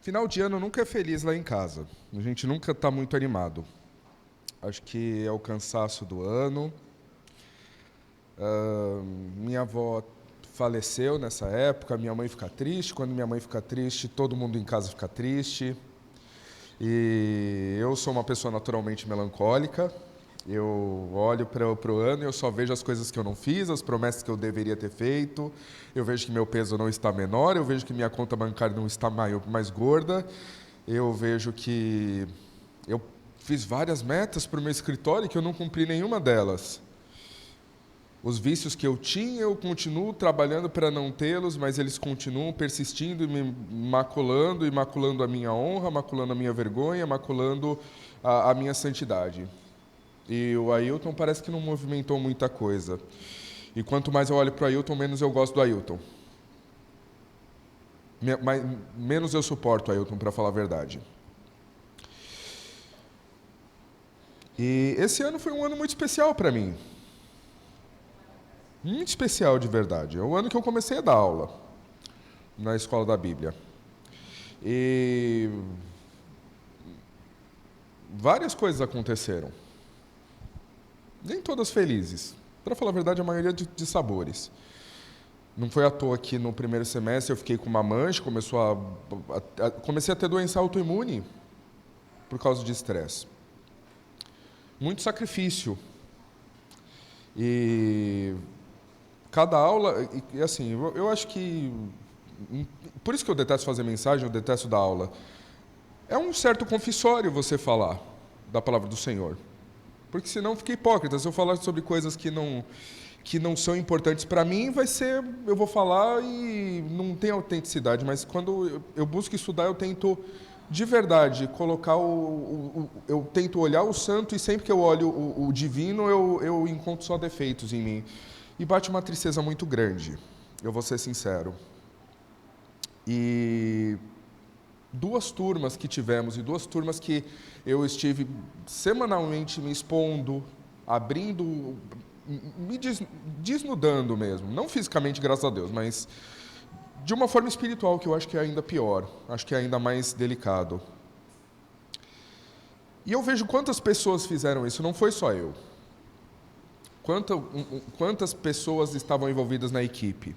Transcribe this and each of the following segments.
Final de ano nunca é feliz lá em casa. A gente nunca está muito animado. Acho que é o cansaço do ano. Minha avó faleceu nessa época, minha mãe fica triste. Quando minha mãe fica triste, todo mundo em casa fica triste. E eu sou uma pessoa naturalmente melancólica. Eu olho para o ano e eu só vejo as coisas que eu não fiz, as promessas que eu deveria ter feito. Eu vejo que meu peso não está menor, eu vejo que minha conta bancária não está mais gorda. Eu vejo que eu fiz várias metas para o meu escritório e que eu não cumpri nenhuma delas. Os vícios que eu tinha, eu continuo trabalhando para não tê-los, mas eles continuam persistindo e me maculando, e maculando a minha honra, maculando a minha vergonha, maculando a minha santidade. E o Ailton parece que não movimentou muita coisa. E quanto mais eu olho para o Ailton, menos eu gosto do Ailton. Menos eu suporto o Ailton, para falar a verdade. E esse ano foi um ano muito especial para mim. Muito especial de verdade. É o ano que eu comecei a dar aula na Escola da Bíblia. E várias coisas aconteceram. Nem todas felizes. Para falar a verdade, a maioria de sabores. Não foi à toa que no primeiro semestre eu fiquei com uma mancha, comecei a ter doença autoimune por causa de estresse. Muito sacrifício. E cada aula, e assim, eu acho que... Por isso que eu detesto fazer mensagem, eu detesto dar aula. É um certo confissório você falar da palavra do Senhor. Porque senão fica hipócrita. Se eu falar sobre coisas que não são importantes para mim, eu vou falar e não tem autenticidade. Mas quando eu busco estudar, eu tento, de verdade, colocar eu tento olhar o santo e sempre que eu olho o divino, eu encontro só defeitos em mim. E bate uma tristeza muito grande, eu vou ser sincero. E duas turmas que tivemos e duas turmas que eu estive semanalmente me expondo, abrindo, me desnudando mesmo. Não fisicamente, graças a Deus, mas de uma forma espiritual, que eu acho que é ainda pior, acho que é ainda mais delicado. E eu vejo quantas pessoas fizeram isso, não foi só eu. Quantas pessoas estavam envolvidas na equipe?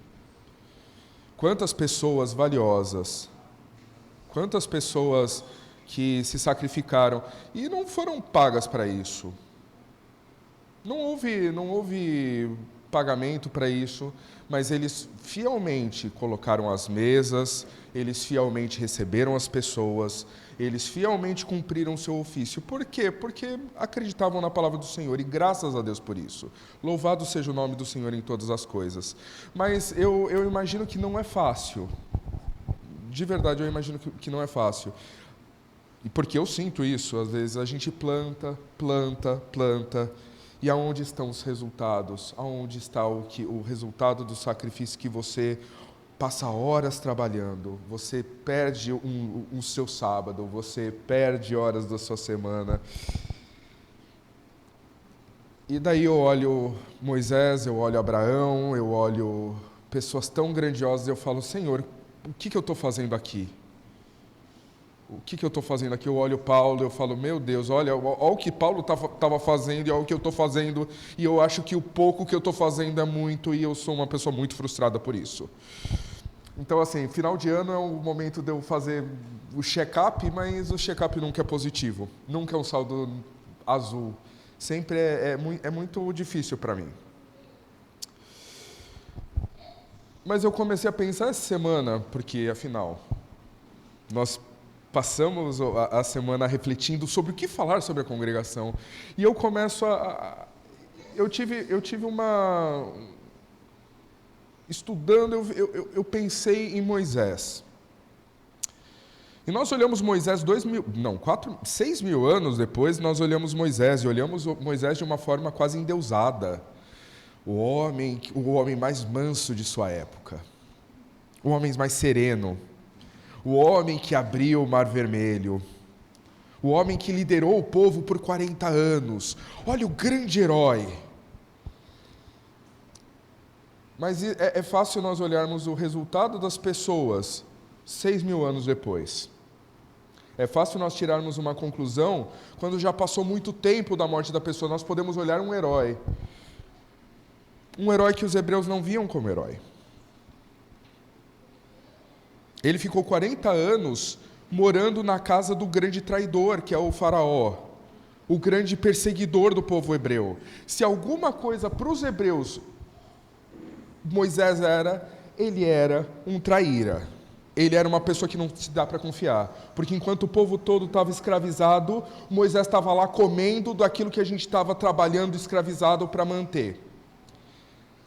Quantas pessoas valiosas? Quantas pessoas que se sacrificaram e não foram pagas para isso? Não houve pagamento para isso, mas eles fielmente colocaram as mesas, eles fielmente receberam as pessoas, eles fielmente cumpriram o seu ofício. Por quê? Porque acreditavam na palavra do Senhor e graças a Deus por isso. Louvado seja o nome do Senhor em todas as coisas. Mas eu imagino que não é fácil. De verdade, eu imagino que não é fácil. E porque eu sinto isso, às vezes a gente planta, e aonde estão os resultados? Aonde está o resultado do sacrifício que você passa horas trabalhando? Você perde o seu sábado, você perde horas da sua semana. E daí eu olho Moisés, eu olho Abraão, eu olho pessoas tão grandiosas e eu falo, Senhor, o que eu estou fazendo aqui? O que eu estou fazendo aqui? Eu olho Paulo, eu falo, meu Deus, olha o que Paulo estava fazendo e olha o que eu estou fazendo, e eu acho que o pouco que eu estou fazendo é muito, e eu sou uma pessoa muito frustrada por isso. Então, assim, final de ano é o momento de eu fazer o check-up, mas o check-up nunca é positivo, nunca é um saldo azul. Sempre é muito difícil para mim. Mas eu comecei a pensar essa semana, porque, afinal, nós passamos a semana refletindo sobre o que falar sobre a congregação. E eu começo eu tive uma... Estudando, eu pensei em Moisés. E nós olhamos Moisés 6 mil anos depois, nós olhamos Moisés, e olhamos Moisés de uma forma quase endeusada. O homem mais manso de sua época. O homem mais sereno. O homem que abriu o Mar Vermelho. O homem que liderou o povo por 40 anos. Olha o grande herói. Mas é fácil nós olharmos o resultado das pessoas 6 mil anos depois. É fácil nós tirarmos uma conclusão quando já passou muito tempo da morte da pessoa. Nós podemos olhar um herói. Um herói que os hebreus não viam como herói. Ele ficou 40 anos morando na casa do grande traidor, que é o faraó, o grande perseguidor do povo hebreu. Se alguma coisa para os hebreus Moisés ele era um traíra. Ele era uma pessoa que não se dá para confiar. Porque enquanto o povo todo estava escravizado, Moisés estava lá comendo daquilo que a gente estava trabalhando escravizado para manter.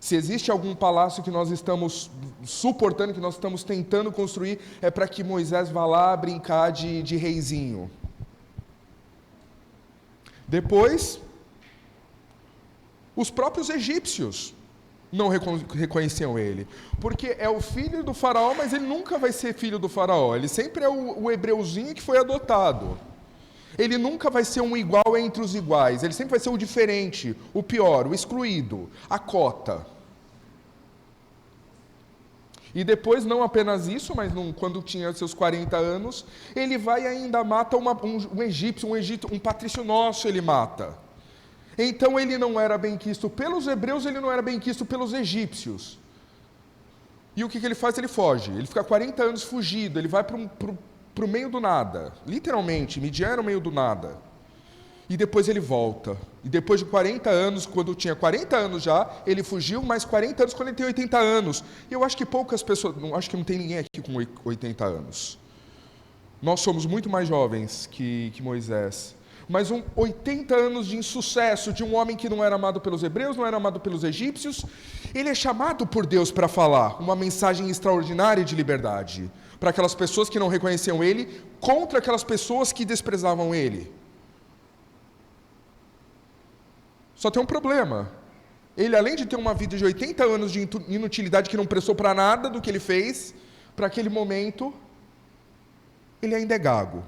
Se existe algum palácio que nós estamos suportando, que nós estamos tentando construir, é para que Moisés vá lá brincar de reizinho. Depois, os próprios egípcios não reconheciam ele. Porque é o filho do faraó, mas ele nunca vai ser filho do faraó. Ele sempre é o hebreuzinho que foi adotado. Ele nunca vai ser um igual entre os iguais. Ele sempre vai ser o diferente, o pior, o excluído, a cota. E depois, não apenas isso, mas quando tinha seus 40 anos, ele vai e ainda mata um egípcio, um patrício nosso ele mata. Então ele não era bem quisto pelos hebreus, ele não era bem quisto pelos egípcios. E o que ele faz? Ele foge. Ele fica 40 anos fugido, ele vai para o meio do nada. Literalmente, Midian era o meio do nada. E depois ele volta. E depois de 40 anos, quando tinha 40 anos já, ele fugiu, mais 40 anos quando ele tem 80 anos. E eu acho que poucas pessoas, acho que não tem ninguém aqui com 80 anos. Nós somos muito mais jovens que Moisés. Mas 80 anos de insucesso, de um homem que não era amado pelos hebreus, não era amado pelos egípcios, ele é chamado por Deus para falar uma mensagem extraordinária de liberdade, para aquelas pessoas que não reconheciam ele, contra aquelas pessoas que desprezavam ele. Só tem um problema. Ele, além de ter uma vida de 80 anos de inutilidade que não prestou para nada do que ele fez, para aquele momento, ele ainda é gago.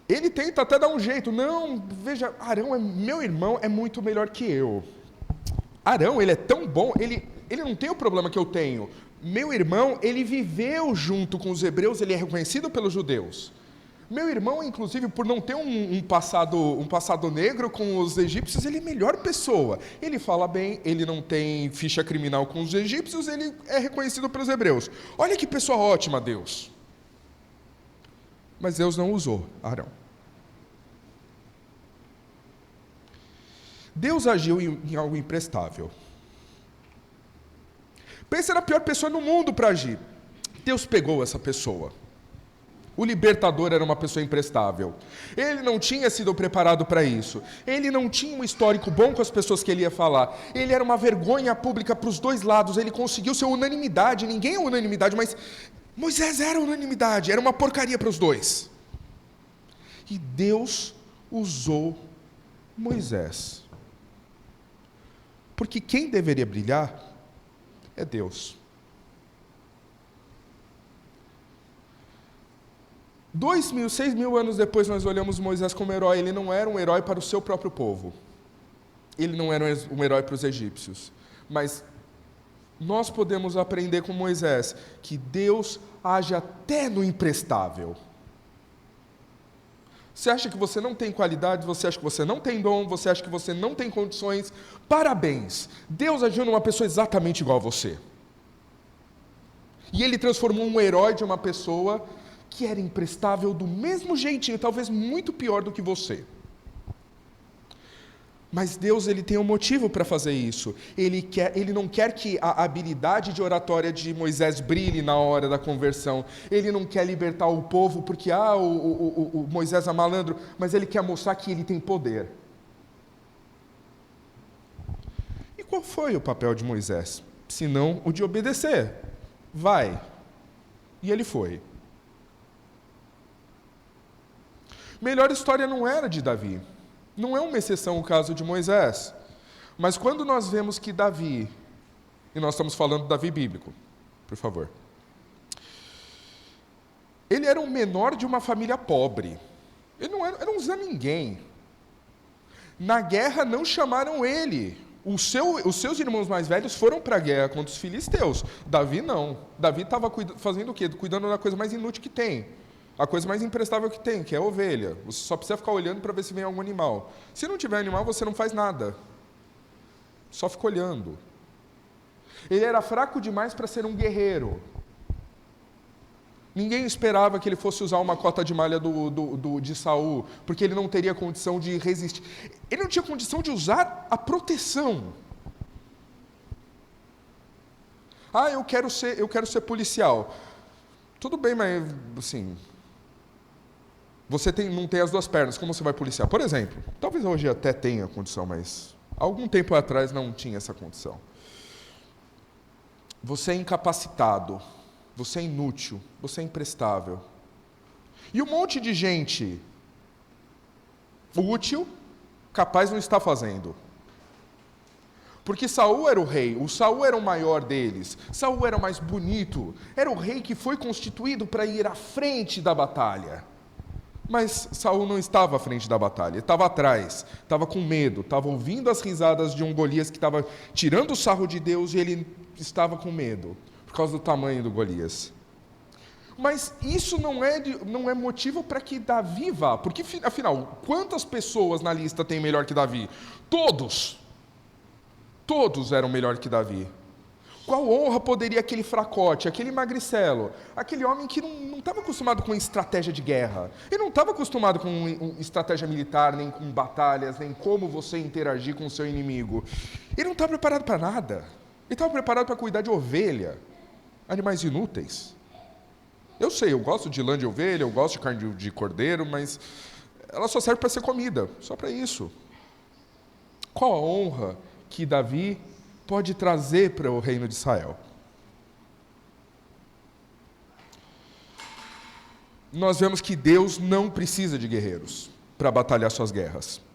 Ele tenta até dar um jeito. Não, veja, Arão meu irmão, é muito melhor que eu. Arão, ele é tão bom, ele não tem o problema que eu tenho. Meu irmão, ele viveu junto com os hebreus, ele é reconhecido pelos judeus. Meu irmão, inclusive, por não ter um passado negro com os egípcios, ele é a melhor pessoa. Ele fala bem, ele não tem ficha criminal com os egípcios, ele é reconhecido pelos hebreus. Olha que pessoa ótima, Deus. Mas Deus não usou Arão. Deus agiu em algo imprestável. Pensa na pior pessoa no mundo para agir. Deus pegou essa pessoa. O libertador era uma pessoa imprestável. Ele não tinha sido preparado para isso. Ele não tinha um histórico bom com as pessoas que ele ia falar. Ele era uma vergonha pública para os dois lados. Ele conseguiu ser unanimidade. Ninguém é unanimidade, mas Moisés era unanimidade. Era uma porcaria para os dois. E Deus usou Moisés. Porque quem deveria brilhar é Deus. 6.000 anos depois nós olhamos Moisés como herói. Ele não era um herói para o seu próprio povo. Ele não era um herói para os egípcios. Mas nós podemos aprender com Moisés que Deus age até no imprestável. Você acha que você não tem qualidade, você acha que você não tem dom, você acha que você não tem condições? Parabéns! Deus agiu numa pessoa exatamente igual a você. E Ele transformou um herói de uma pessoa que era imprestável do mesmo jeitinho, talvez muito pior do que você. Mas Deus, Ele tem um motivo para fazer isso. Ele não quer que a habilidade de oratória de Moisés brilhe na hora da conversão. Ele não quer libertar o povo porque o Moisés é malandro, mas Ele quer mostrar que Ele tem poder. E qual foi o papel de Moisés? Senão o de obedecer. Vai. E ele foi. Melhor história não era de Davi. Não é uma exceção o caso de Moisés. Mas quando nós vemos que Davi, e nós estamos falando do Davi bíblico, por favor. Ele era o menor de uma família pobre. Ele não era um Zé Ninguém. Na guerra não chamaram ele os seus irmãos mais velhos foram para a guerra contra os filisteus. Davi não. Davi estava fazendo o quê? Cuidando da coisa mais inútil que tem. A coisa mais imprestável que tem, que é a ovelha. Você só precisa ficar olhando para ver se vem algum animal. Se não tiver animal, você não faz nada. Só fica olhando. Ele era fraco demais para ser um guerreiro. Ninguém esperava que ele fosse usar uma cota de malha de Saul, porque ele não teria condição de resistir. Ele não tinha condição de usar a proteção. Ah, eu quero ser policial. Tudo bem, mas assim, você não tem as duas pernas, como você vai policiar? Por exemplo, talvez hoje até tenha condição, mas algum tempo atrás não tinha essa condição. Você é incapacitado. Você é inútil, você é imprestável. E um monte de gente útil, capaz não está fazendo. Porque Saul era o rei, o Saul era o maior deles, Saul era o mais bonito, era o rei que foi constituído para ir à frente da batalha. Mas Saul não estava à frente da batalha, estava atrás, estava com medo, estava ouvindo as risadas de um Golias que estava tirando o sarro de Deus e ele estava com medo. Por causa do tamanho do Golias. Mas isso não é motivo para que Davi vá. Porque, afinal, quantas pessoas na lista tem melhor que Davi? Todos. Todos eram melhor que Davi. Qual honra poderia aquele fracote, aquele magricelo, aquele homem que não estava acostumado com estratégia de guerra, ele não estava acostumado com estratégia militar, nem com batalhas, nem como você interagir com o seu inimigo. Ele não estava preparado para nada. Ele estava preparado para cuidar de ovelha. Animais inúteis. Eu sei, eu gosto de lã de ovelha, eu gosto de carne de cordeiro, mas ela só serve para ser comida, só para isso. Qual a honra que Davi pode trazer para o reino de Israel? Nós vemos que Deus não precisa de guerreiros para batalhar suas guerras.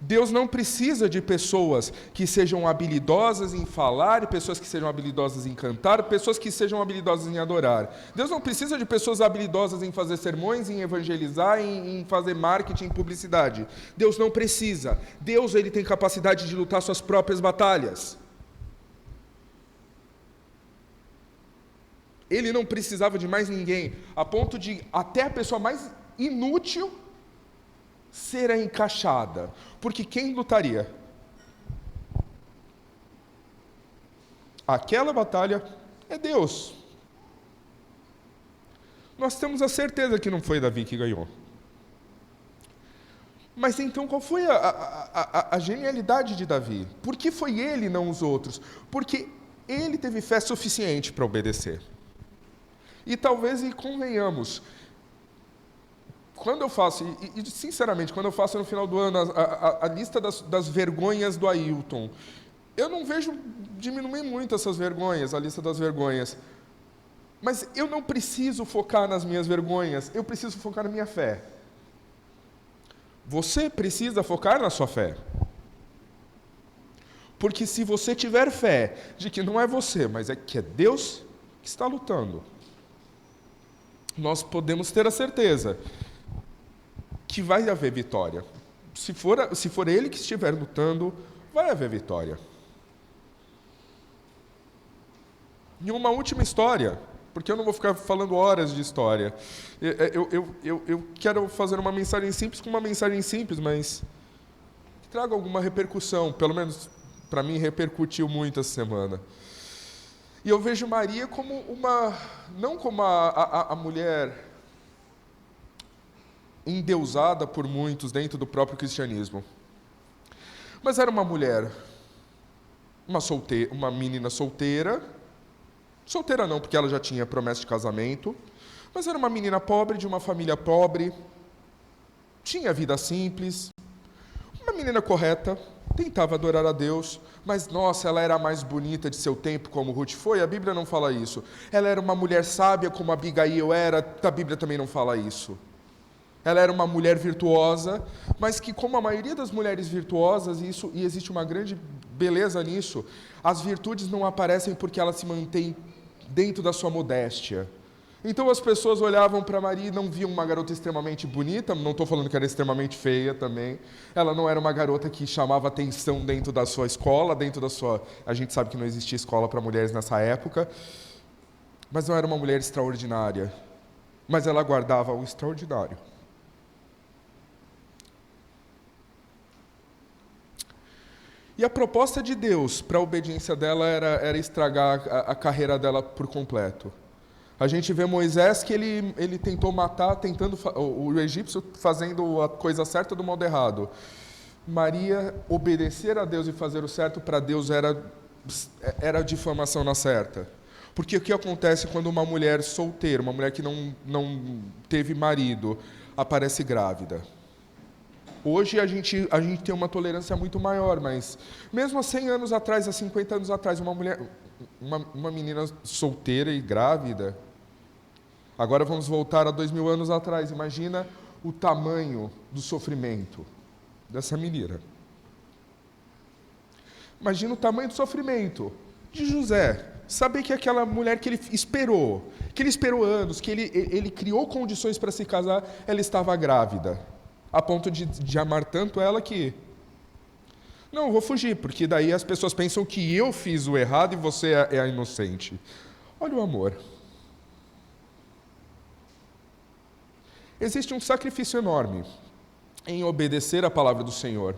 Deus não precisa de pessoas que sejam habilidosas em falar, pessoas que sejam habilidosas em cantar, pessoas que sejam habilidosas em adorar. Deus não precisa de pessoas habilidosas em fazer sermões, em evangelizar, em fazer marketing, em publicidade. Deus não precisa. Deus, ele tem capacidade de lutar suas próprias batalhas. Ele não precisava de mais ninguém, a ponto de até a pessoa mais inútil ser encaixada. Porque quem lutaria? Aquela batalha é Deus. Nós temos a certeza que não foi Davi que ganhou. Mas então qual foi a genialidade de Davi? Por que foi ele e não os outros? Porque ele teve fé suficiente para obedecer. E talvez, e convenhamos, quando eu faço, e sinceramente, quando eu faço no final do ano a lista das vergonhas do Ailton, eu não vejo diminuir muito essas vergonhas, a lista das vergonhas. Mas eu não preciso focar nas minhas vergonhas, eu preciso focar na minha fé. Você precisa focar na sua fé. Porque se você tiver fé de que não é você, mas que é Deus que está lutando, nós podemos ter a certeza que vai haver vitória. Se for ele que estiver lutando, vai haver vitória. E uma última história, porque eu não vou ficar falando horas de história. Eu quero fazer uma mensagem simples com uma mensagem simples, mas que traga alguma repercussão. Pelo menos para mim repercutiu muito essa semana. E eu vejo Maria como não como a mulher endeusada por muitos dentro do próprio cristianismo. Mas era uma mulher, uma menina solteira não, porque ela já tinha promessa de casamento, mas era uma menina pobre, de uma família pobre, tinha vida simples, uma menina correta, tentava adorar a Deus, mas, nossa, ela era a mais bonita de seu tempo, como Ruth foi, a Bíblia não fala isso. Ela era uma mulher sábia, como Abigail era, a Bíblia também não fala isso. Ela era uma mulher virtuosa, mas que, como a maioria das mulheres virtuosas, e existe uma grande beleza nisso, as virtudes não aparecem porque ela se mantém dentro da sua modéstia. Então as pessoas olhavam para Maria e não viam uma garota extremamente bonita, não estou falando que era extremamente feia também. Ela não era uma garota que chamava atenção dentro da sua escola, dentro da sua... A gente sabe que não existia escola para mulheres nessa época, mas não era uma mulher extraordinária. Mas ela guardava o extraordinário. E a proposta de Deus para a obediência dela era estragar a carreira dela por completo. A gente vê Moisés que ele tentou matar, o egípcio fazendo a coisa certa do modo errado. Maria, obedecer a Deus e fazer o certo para Deus era difamação na certa. Porque o que acontece quando uma mulher solteira, uma mulher que não teve marido, aparece grávida? Hoje a gente tem uma tolerância muito maior, mas mesmo há 100 anos atrás, há 50 anos atrás, uma menina solteira e grávida... Agora vamos voltar a 2000 anos atrás. Imagina o tamanho do sofrimento dessa menina. Imagina o tamanho do sofrimento de José. Saber que aquela mulher que ele esperou anos, que ele criou condições para se casar, ela estava grávida. A ponto de amar tanto ela que... Não, eu vou fugir, porque daí as pessoas pensam que eu fiz o errado e você é a inocente. Olha o amor. Existe um sacrifício enorme em obedecer a palavra do Senhor.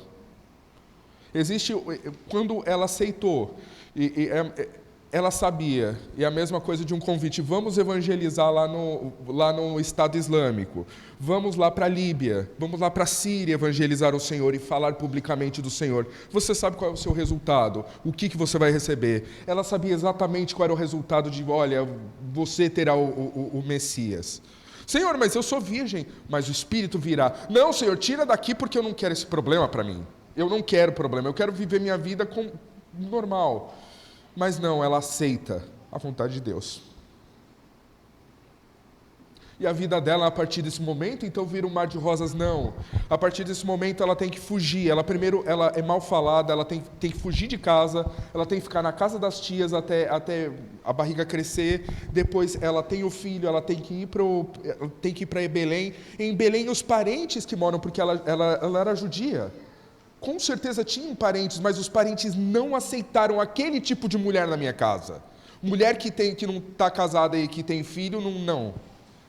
Existe, quando ela aceitou, ela sabia, e a mesma coisa de um convite, vamos evangelizar lá no Estado Islâmico, vamos lá para a Líbia, vamos lá para a Síria evangelizar o Senhor e falar publicamente do Senhor. Você sabe qual é o seu resultado, o que você vai receber. Ela sabia exatamente qual era o resultado de, olha, você terá o Messias. Senhor, mas eu sou virgem, mas o Espírito virá. Não, Senhor, tira daqui porque eu não quero esse problema para mim. Eu não quero problema, eu quero viver minha vida normal. Mas não, ela aceita a vontade de Deus. E a vida dela, a partir desse momento, então vira um mar de rosas? Não. A partir desse momento, ela tem que fugir. Ela é mal falada, ela tem que fugir de casa, ela tem que ficar na casa das tias até a barriga crescer. Depois, ela tem o filho, ela tem que ir para Belém. Em Belém, os parentes que moram, porque ela era judia. Com certeza tinham parentes, mas os parentes não aceitaram aquele tipo de mulher na minha casa. Mulher que não está casada e que tem filho, não.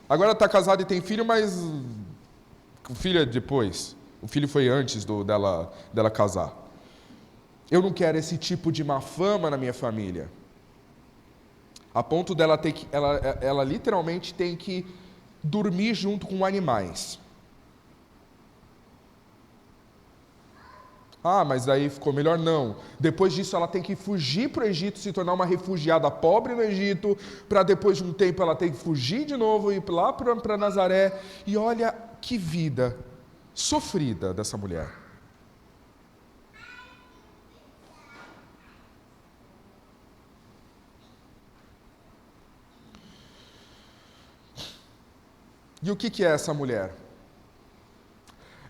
Agora está casada e tem filho, mas o filho é depois. O filho foi antes dela casar. Eu não quero esse tipo de má fama na minha família. A ponto dela ela literalmente tem que dormir junto com animais. Ah, mas aí ficou melhor? Não. Depois disso, ela tem que fugir para o Egito, se tornar uma refugiada pobre no Egito, para depois de um tempo ela ter que fugir de novo e ir lá para Nazaré. E olha que vida sofrida dessa mulher. E o que é essa mulher?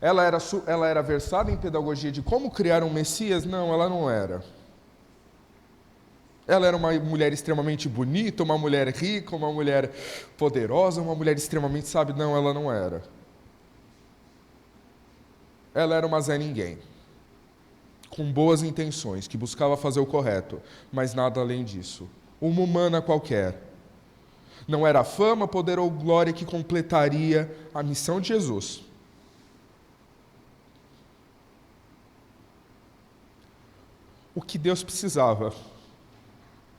Ela era versada em pedagogia de como criar um Messias? Não, ela não era. Ela era uma mulher extremamente bonita, uma mulher rica, uma mulher poderosa, uma mulher extremamente sábia? Não, ela não era. Ela era uma Zé Ninguém, com boas intenções, que buscava fazer o correto, mas nada além disso. Uma humana qualquer. Não era fama, poder ou glória que completaria a missão de Jesus. O que Deus precisava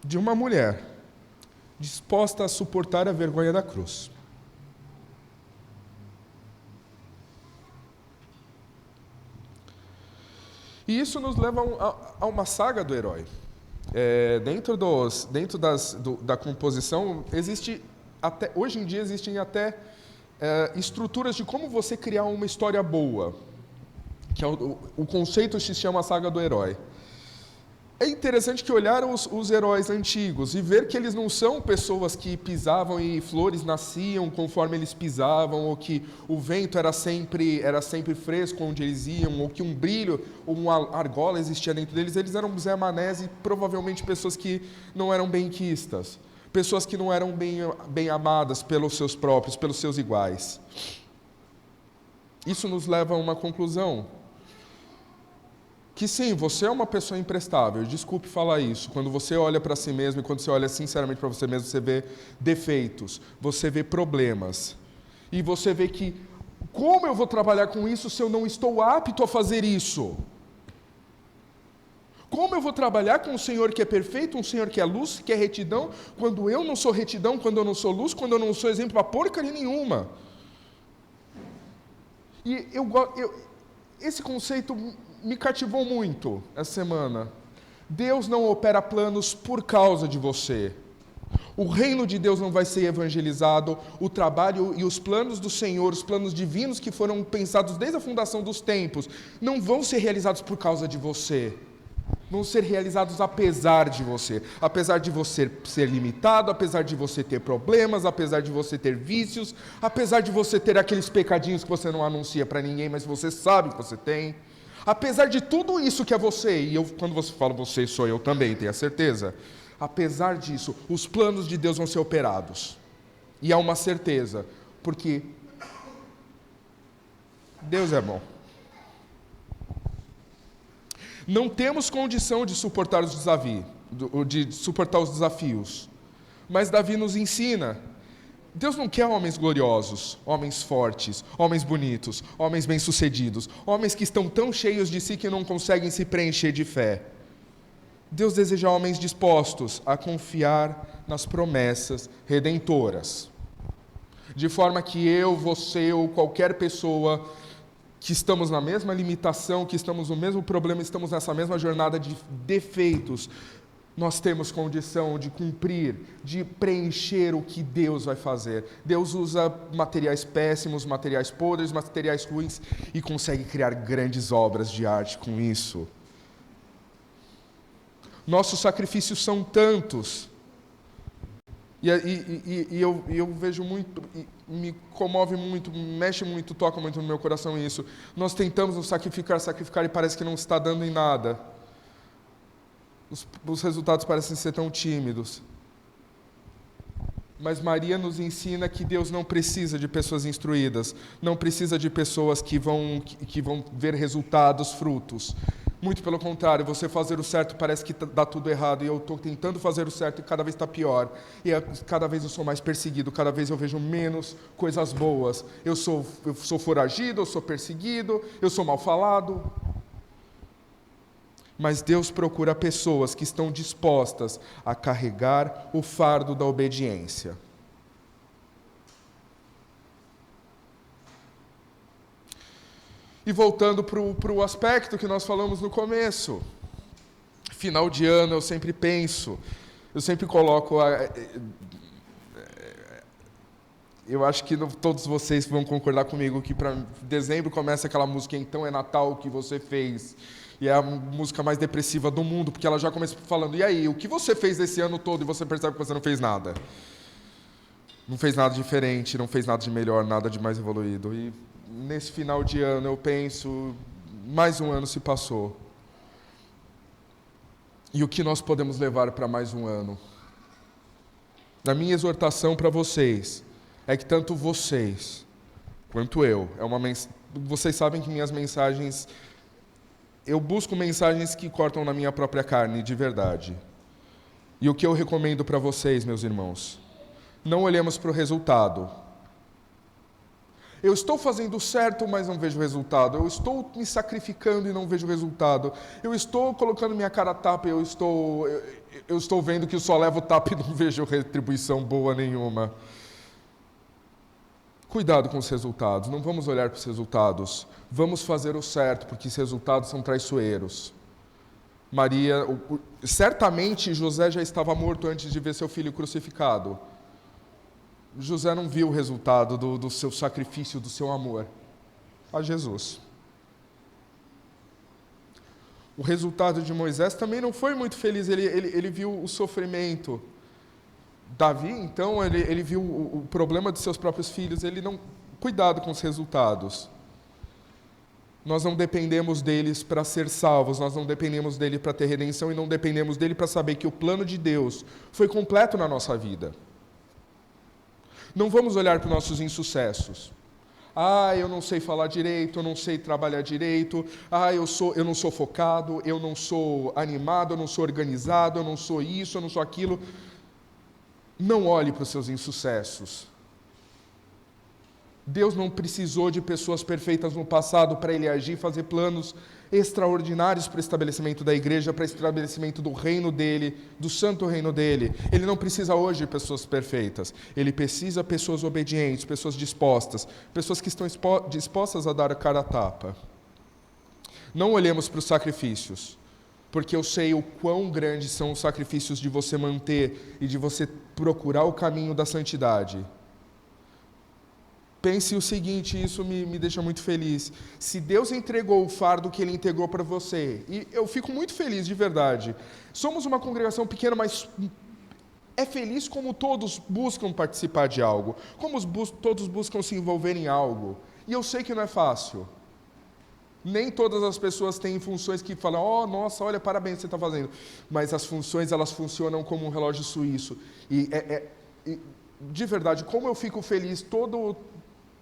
de uma mulher disposta a suportar a vergonha da cruz. E isso nos leva a uma saga do herói. Da composição, hoje em dia existem até estruturas de como você criar uma história boa, que o conceito se chama a saga do herói. É interessante que olhar os heróis antigos e ver que eles não são pessoas que pisavam e flores nasciam conforme eles pisavam, ou que o vento era sempre fresco onde eles iam, ou que um brilho ou uma argola existia dentro deles. Eles eram Zé Manés e provavelmente pessoas que não eram benquistas. pessoas que não eram bem amadas pelos seus próprios, pelos seus iguais. Isso nos leva a uma conclusão, que sim, você é uma pessoa imprestável, desculpe falar isso. Quando você olha para si mesmo e quando você olha sinceramente para você mesmo, você vê defeitos, você vê problemas. E você vê que, como eu vou trabalhar com isso se eu não estou apto a fazer isso? Como eu vou trabalhar com um Senhor que é perfeito, um Senhor que é luz, que é retidão, quando eu não sou retidão, quando eu não sou luz, quando eu não sou exemplo para porcaria nenhuma? E esse conceito me cativou muito essa semana. Deus não opera planos por causa de você. O reino de Deus não vai ser evangelizado, o trabalho e os planos do Senhor, os planos divinos que foram pensados desde a fundação dos tempos, não vão ser realizados por causa de você. Vão ser realizados apesar de você ser limitado, apesar de você ter problemas, apesar de você ter vícios, apesar de você ter aqueles pecadinhos que você não anuncia para ninguém, mas você sabe que você tem. Apesar de tudo isso que é você, e quando você fala você, sou eu também, tenha certeza. Apesar disso, os planos de Deus vão ser operados. E há uma certeza, porque Deus é bom. Não temos condição de suportar os desafios. Mas Davi nos ensina. Deus não quer homens gloriosos, homens fortes, homens bonitos, homens bem-sucedidos, homens que estão tão cheios de si que não conseguem se preencher de fé. Deus deseja homens dispostos a confiar nas promessas redentoras. De forma que eu, você ou qualquer pessoa que estamos na mesma limitação, que estamos no mesmo problema, estamos nessa mesma jornada de defeitos, nós temos condição de cumprir, de preencher o que Deus vai fazer. Deus usa materiais péssimos, materiais podres, materiais ruins e consegue criar grandes obras de arte com isso. Nossos sacrifícios são tantos. E eu vejo muito, me comove muito, mexe muito, toca muito no meu coração isso. Nós tentamos nos sacrificar e parece que não está dando em nada. Os resultados parecem ser tão tímidos. Mas Maria nos ensina que Deus não precisa de pessoas instruídas, não precisa de pessoas que vão ver resultados, frutos. Muito pelo contrário, você fazer o certo parece que dá tudo errado, e eu estou tentando fazer o certo e cada vez está pior. E cada vez eu sou mais perseguido, cada vez eu vejo menos coisas boas. Eu sou foragido, eu sou perseguido, eu sou mal falado. Mas Deus procura pessoas que estão dispostas a carregar o fardo da obediência. E voltando para o aspecto que nós falamos no começo, final de ano eu sempre penso, eu sempre coloco, eu acho que todos vocês vão concordar comigo que para dezembro começa aquela música Então é Natal, o que você fez? E é a música mais depressiva do mundo, porque ela já começa falando, e aí, o que você fez esse ano todo? E você percebe que você não fez nada. Não fez nada diferente, não fez nada de melhor, nada de mais evoluído. E nesse final de ano eu penso, mais um ano se passou. E o que nós podemos levar para mais um ano? A minha exortação para vocês é que tanto vocês quanto eu, vocês sabem que minhas mensagens, eu busco mensagens que cortam na minha própria carne, de verdade. E o que eu recomendo para vocês, meus irmãos? Não olhemos para o resultado. Eu estou fazendo certo, mas não vejo resultado. Eu estou me sacrificando e não vejo resultado. Eu estou colocando minha cara a tapa e eu estou vendo que eu só levo tapa e não vejo retribuição boa nenhuma. Cuidado com os resultados, não vamos olhar para os resultados. Vamos fazer o certo, porque os resultados são traiçoeiros. Certamente José já estava morto antes de ver seu filho crucificado. José não viu o resultado do seu sacrifício, do seu amor a Jesus. O resultado de Moisés também não foi muito feliz, ele viu o sofrimento. Davi, então, ele viu o problema de seus próprios filhos, ele não... Cuidado com os resultados. Nós não dependemos deles para ser salvos, nós não dependemos dele para ter redenção e não dependemos dele para saber que o plano de Deus foi completo na nossa vida. Não vamos olhar para os nossos insucessos. Eu não sei falar direito, eu não sei trabalhar direito, eu não sou focado, eu não sou animado, eu não sou organizado, eu não sou isso, eu não sou aquilo. Não olhe para os seus insucessos. Deus não precisou de pessoas perfeitas no passado para ele agir, fazer planos extraordinários para o estabelecimento da igreja, para o estabelecimento do reino dele, do santo reino dele. Ele não precisa hoje de pessoas perfeitas. Ele precisa de pessoas obedientes, pessoas dispostas, pessoas que estão dispostas a dar a cara a tapa. Não olhemos para os sacrifícios, porque eu sei o quão grandes são os sacrifícios de você manter e de você procurar o caminho da santidade. Pense o seguinte, isso me deixa muito feliz. Se Deus entregou o fardo que Ele entregou para você, e eu fico muito feliz de verdade. Somos uma congregação pequena, mas é feliz como todos buscam participar de algo, como todos buscam se envolver em algo. E eu sei que não é fácil. Nem todas as pessoas têm funções que falam, nossa, olha, parabéns, você está fazendo. Mas as funções, elas funcionam como um relógio suíço. E de verdade, como eu fico feliz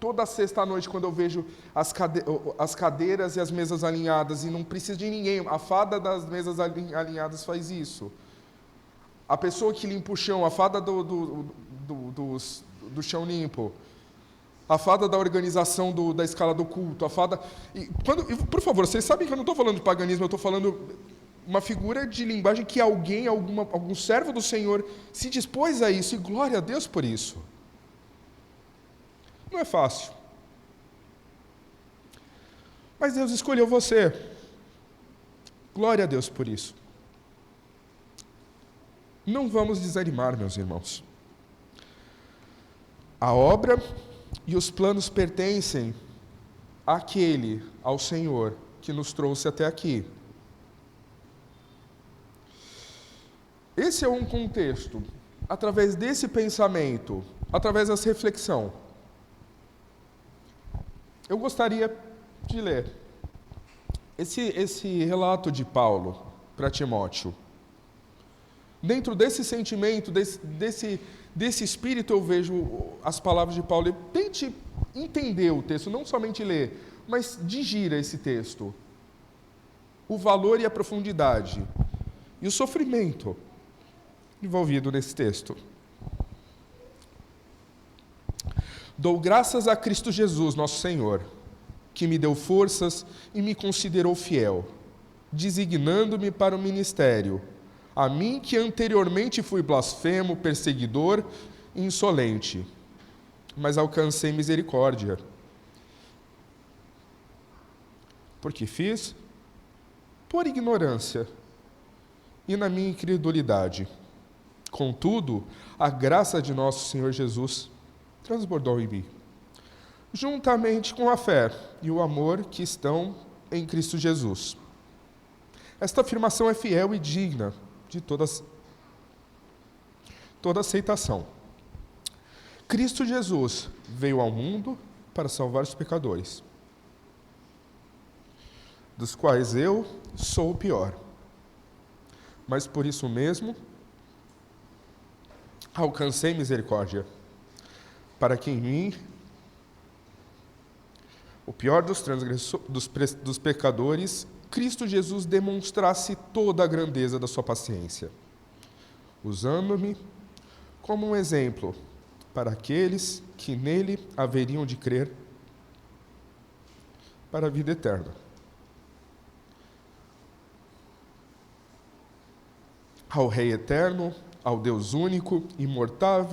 toda sexta à noite, quando eu vejo as cadeiras e as mesas alinhadas, e não precisa de ninguém, a fada das mesas alinhadas faz isso. A pessoa que limpa o chão, a fada do chão limpo, a fada da organização da escala do culto, a fada... por favor, vocês sabem que eu não estou falando de paganismo, eu estou falando uma figura de linguagem que algum servo do Senhor se dispôs a isso, e glória a Deus por isso. Não é fácil. Mas Deus escolheu você. Glória a Deus por isso. Não vamos desanimar, meus irmãos. A obra e os planos pertencem ao Senhor, que nos trouxe até aqui. Esse é um contexto. Através desse pensamento, através dessa reflexão, eu gostaria de ler esse relato de Paulo para Timóteo. Dentro desse sentimento, desse espírito, eu vejo as palavras de Paulo. E tente entender o texto, não somente ler, mas digira esse texto. O valor e a profundidade e o sofrimento envolvido nesse texto. Dou graças a Cristo Jesus, nosso Senhor, que me deu forças e me considerou fiel, designando-me para o ministério, a mim que anteriormente fui blasfemo, perseguidor e insolente, mas alcancei misericórdia. Porque fiz por ignorância e na minha incredulidade. Contudo, a graça de nosso Senhor Jesus transbordou em mim, juntamente com a fé e o amor que estão em Cristo Jesus. Esta afirmação é fiel e digna de toda aceitação. Cristo Jesus veio ao mundo para salvar os pecadores, dos quais eu sou o pior. Mas por isso mesmo, alcancei misericórdia, para que em mim, o pior dos pecadores, Cristo Jesus demonstrasse toda a grandeza da sua paciência, usando-me como um exemplo para aqueles que nele haveriam de crer para a vida eterna. Ao Rei eterno, ao Deus único, imortal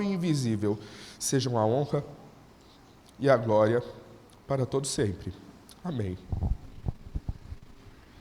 e invisível, sejam a honra e a glória para todos sempre. Amém.